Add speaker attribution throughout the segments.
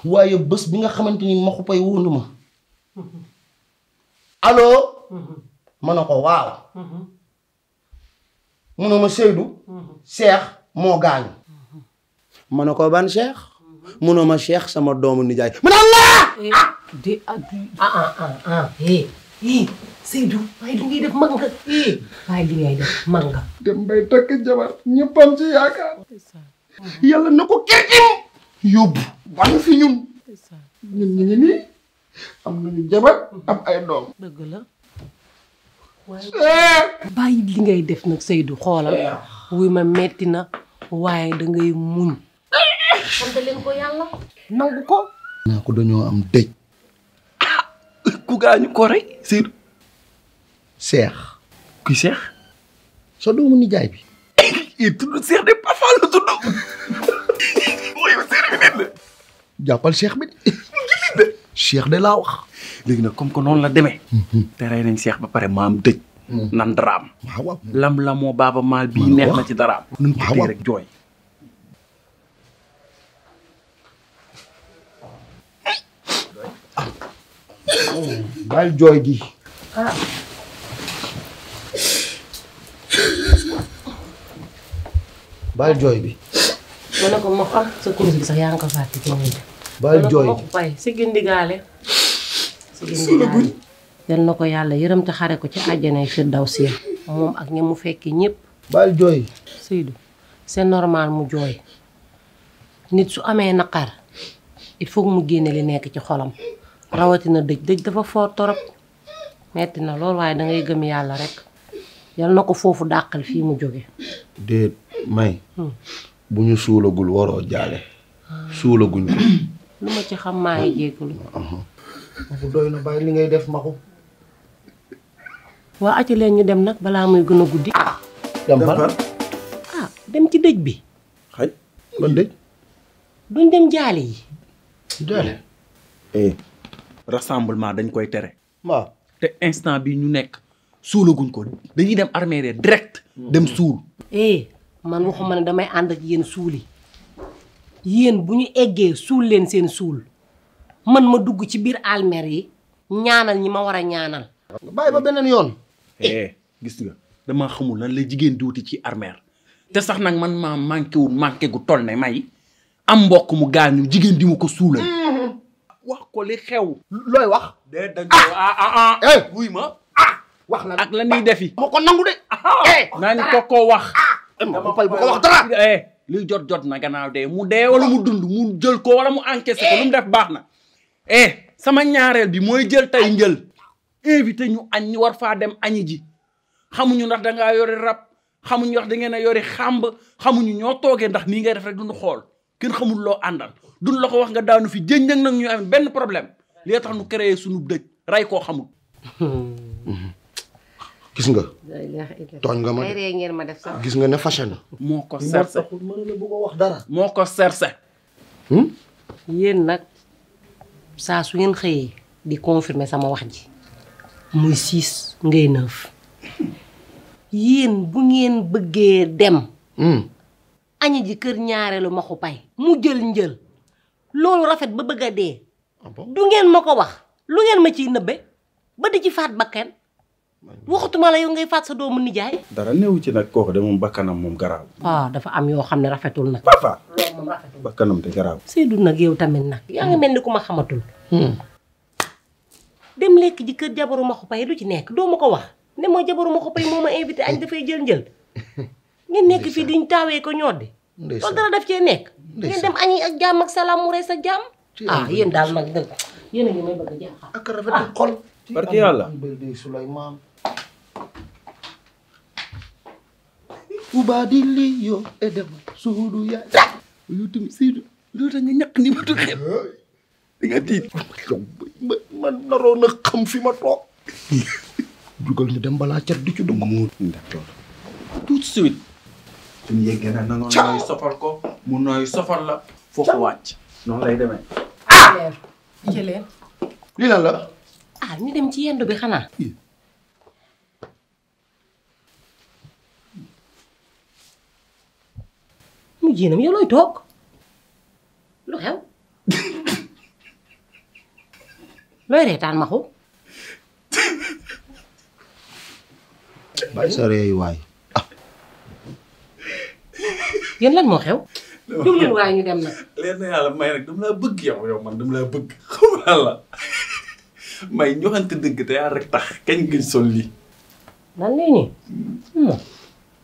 Speaker 1: waaye bés bi nga xamante ni Maxu Pay wóolu ma allo ma ne ko waaw mu ne ma Seydou Cheikh moo gaañu ma ne ko ban Cheikh mu ne ma Cheikh sama doomu nijaay ma ne
Speaker 2: Seydou waaye li ngay def mag nga waaye li ngay def mag nga
Speaker 1: dem bay takk jabar ñëppam ci yaakaar yàlla na ko kirkim yóbbu bàyyi fi ñun ñun ñu ngi nii am nañu jabar am ay doom
Speaker 2: dëgg la waaye bàyyi li ngay def nag Seydou xoolal wuy ma metti na waaye dangay muñ sant leen ko yàlla nangu ko
Speaker 1: naa ko dañoo am dëj
Speaker 3: ku gaañu ko rey Seydou
Speaker 1: Cheikh
Speaker 3: kuy Cheikh
Speaker 1: sa doomu nijaay bi
Speaker 3: tudd Cheikh de Pafa la tudd mooy Cheikh bi nit la
Speaker 1: jàppal Cheikh bi de Cheikh de laa wax
Speaker 3: léegi nag comme que noonu la demee te rey nañ Cheikh ba pare maam dëj nan daraam
Speaker 1: waaw
Speaker 3: lam la moo baaba maal bii neex na ci daraam nañ ko téye rek jooy
Speaker 1: bàyyi jooy gi bàyyi jooy bi
Speaker 2: ma ne ko ma xam sa kurus gi sax yaa ngi ko fàtte ci moom
Speaker 1: bàyyi jooy
Speaker 2: Maxu Pay si gindigaale yal na ko yàlla yërëm te xare ko ci àjjanay firdawsi moom ak ña mu fekki ñëpp
Speaker 1: bàyyi jooy
Speaker 2: Seydou c'est normal mu jooy nit su amee naqar il faut mu génne li nekk ci xolam rawatina dëj dafa foor torop metti na lool waaye dangay gëm yàlla rek yal na ko foofu dàqal fii mu jóge
Speaker 1: déet may bu ñu suulagul waroo jaale suulaguñ ko
Speaker 2: lu ma ci xam maa ngi jéggalu
Speaker 1: Maxu doy na bàyyi li ngay def Maxu
Speaker 2: waa acca leen ñu dem nag balaa muy gën a guddi
Speaker 1: dem fan
Speaker 2: dem ci dëj bi
Speaker 1: xaj ban dëj
Speaker 2: duñ dem jaale yi
Speaker 1: jaale
Speaker 3: rassemblement dañ koy tere
Speaker 1: waaw
Speaker 3: te instant bi ñu nekk suulaguñ ko dañuy dem armée direct dem suul
Speaker 2: man waxuma ne damay ànd ak yéen suuli yéen bu ñu eggee suul leen seen suul man ma dugg ci biir almeer yi ñaanal ñi ma war a ñaanal
Speaker 1: bàyyi ba beneen yoon
Speaker 3: gis nga dama xamul lan la jigéen di wuti ci armeer te sax nag man maa manqué gu toll ne may am mbokk mu gaañu jigéen di ma ko suulal wax ko li xew
Speaker 1: looy wax
Speaker 3: de dañ wuy ma
Speaker 1: wax la
Speaker 3: ak la ñuy defi
Speaker 1: moo ko nangu de
Speaker 3: nañ ko wax
Speaker 1: Maxu Pay bu ko wax dara
Speaker 3: luy jot na gannaaw dee mu dee wala mu dund mu jël ko wala mu encaissé ko lu mu def baax na sama ñaareel bi mooy jël tey njël invité ñu añ ñu war faa dem añi ji xamuñu ndax dangaa yori rab xamuñu ndax da ngeen a yori xàmb xamuñu ñoo toogee ndax nii ngay def rek duñu xool kenn xamul loo àndal duñ la ko wax nga daanu fi jëñ nag ñu am benn problème li tax nu créé suñu dëj rey koo xamul
Speaker 1: gis nga tooñ nga ma
Speaker 2: ngeen ma def sax
Speaker 1: gis nga ne fâché na
Speaker 3: moo ko serse
Speaker 1: mën na bëgg a wax dara
Speaker 3: moo ko serse
Speaker 2: yéen nag saa su ngeen xëyee di confirmer sama wax ji muy 6 ngay 9 yéen bu ngeen bëggee dem añi ji kër ñaareelu Maxu Pay mu jël njël loolu rafet ba bëgg a dee du ngeen ma ko wax lu ngeen ma ciy nëbbe ba di ci faat bakkan waxutuma la yow ngay faat sa doomu nijaay
Speaker 3: dara néew ci nag kooku de moom bakkanam moom garaaw
Speaker 2: dafa am yoo xam ne rafetul nag
Speaker 3: Pafa
Speaker 2: loolu moom rafetul
Speaker 3: bakkanam te garaaw
Speaker 2: Seydou nag yow tamit nag yaa ngi mel ni ku ma xamatul dem lekk ji kër jabaru Maxu Pay lu ci nekk doo ma ko wax ne mooy jabaru Maxu Pay moo ma invité añ dafay jël ngeen nekk fii diñ taawee ko ñoddi loolu dara daf cee nekk ngeen dem añi ak jàmm ak salaam mu rees ak jàmm yéen daal nag yéen a ngi may bëgg a jaaxal
Speaker 1: ak rafet xol
Speaker 3: barki yàlla
Speaker 1: Souleymane ubadili yo edem suudu ya
Speaker 3: yow tamit Seydou loolu tax nga ñàkk ni ma tuddee di nga tiit
Speaker 1: man naroon na xam fi ma toog jugal ñu dem balaa cat di ci dugg mu
Speaker 3: d'accord tout de suite suñu yeggee nag na nga nooy sofal ko mu nooy sofal la foofu wàcc noonu lay demee
Speaker 2: jëleen
Speaker 1: lii lan la
Speaker 2: ñu dem ci yendu bi xanaa mu jéenam yow looy toog lu xew looy reetaan maxu.
Speaker 1: bàyyi sa réew yi waay.
Speaker 2: yéen lan moo xew. jóg leen waaye ñu dem nag.
Speaker 3: leen na yàlla may nag dama laa bëgg yow man dama laa bëgg xam la may ñoxante dëgg te yaa rek tax kañ gën sol lii.
Speaker 2: lan lii nii.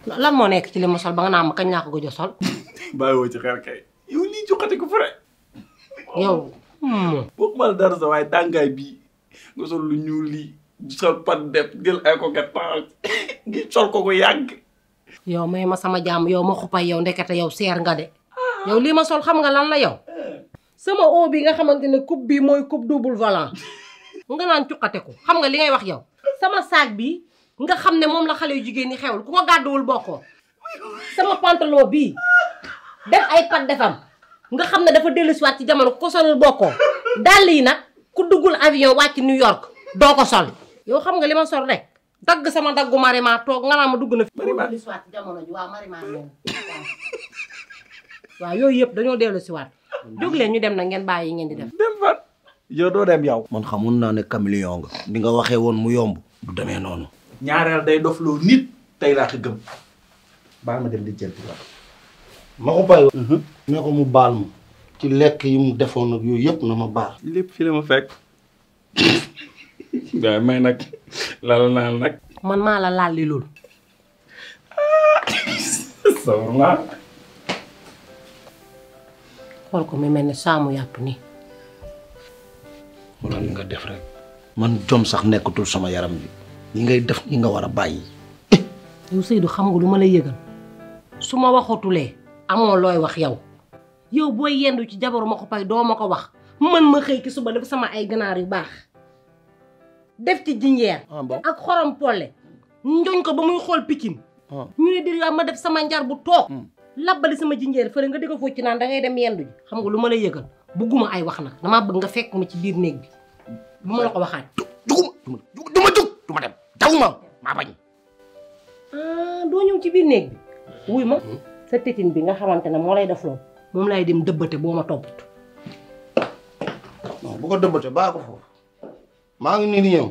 Speaker 2: lan moo nekk ci li ma sol ba nga naan ma kañ laa ko gëj a sol.
Speaker 3: bàyyiwoo ci xel kay yow lii joxate ko fure.
Speaker 2: yow.
Speaker 3: boo mal dara sa waaye tàngaay bii nga sol lu ñuul lii sol pat def jël ay ko nga taxaw ngi sol ko yàgg.
Speaker 2: yow may ma sama jàmm yow ma xupay yow ndekete yow seer nga de. yow lii ma sol xam nga lan la yow. sama o bi nga xamante ne coupe bi mooy coupe double volant nga naan cuqate ko xam nga li ngay wax yow. sama saag bi nga xam ne moom la xale yu jigéen ñi xewul ku ko gàdduwul bokkoo. sama pantalon bii def ay pat defam nga xam ne dafa dellusiwaat ci jamono ku ko solul bokkoo. dàll yi nag ku duggul avion wàcc New York doo ko sol. yow xam nga li ma sol rek dagg sama daggu marima toog nga naan ma dugg na fi. marima dellusiwaat ci jamono ji waaw marima waaw yooyu yëpp dañoo dellusiwaat. jóg leen ñu dem na ngeen bàyyi ngeen di def.
Speaker 3: dem fan. yow doo dem yow.
Speaker 1: man xamun naa ne caméléon nga. ni nga waxee woon mu yomb du demee noonu.
Speaker 3: ñaareel day dof loo nit tey laa ko gëm. baal ma dem di jël wax.
Speaker 1: ma ko bàyyi. ne ko mu baal ma. ci lekk yi mu defoon ak yooyu yëpp na ma baal.
Speaker 3: lépp fi la ma fekk. waaye may nag lal naa nag.
Speaker 2: man maa la laal li loolu.
Speaker 3: sawar naa.
Speaker 2: xool ko mi mel ne saamu yàpp nii.
Speaker 1: wala li nga def rek. man jom sax nekkatul sama yaram bi. ñi ngay def ñi nga war a bàyyi.
Speaker 2: yow Seydou xam nga lu ma lay yëgal su ma waxatulee amoo looy wax yow. yow booy yendu ci jabaru ma ko pay doo ma ko wax man ma xëy ki suba def sama ay ganaar yu baax def ci jinjeer ak xorom polle njoñ ko ba muy xool pikin ñu ne dir yaa ma def sama njar bu toog labbali sama jinjeer fële nga di ko focc naan da ngay dem yendu ji xam nga lu ma lay yëgal bugguma ay wax nag damaa bëgg nga fekk ma ci biir néeg bi bu ma la ko waxaat
Speaker 1: du ma dem dawuma maa bañ.
Speaker 2: doo ñëw ci biir néeg bi wuy ma sa tétine bi nga xamante ne moo lay def loolu moom lay dem dëbbate boo ma toppatu.
Speaker 1: non bu ko dëbbate baa ko foofu maa ngi nii di ñëw.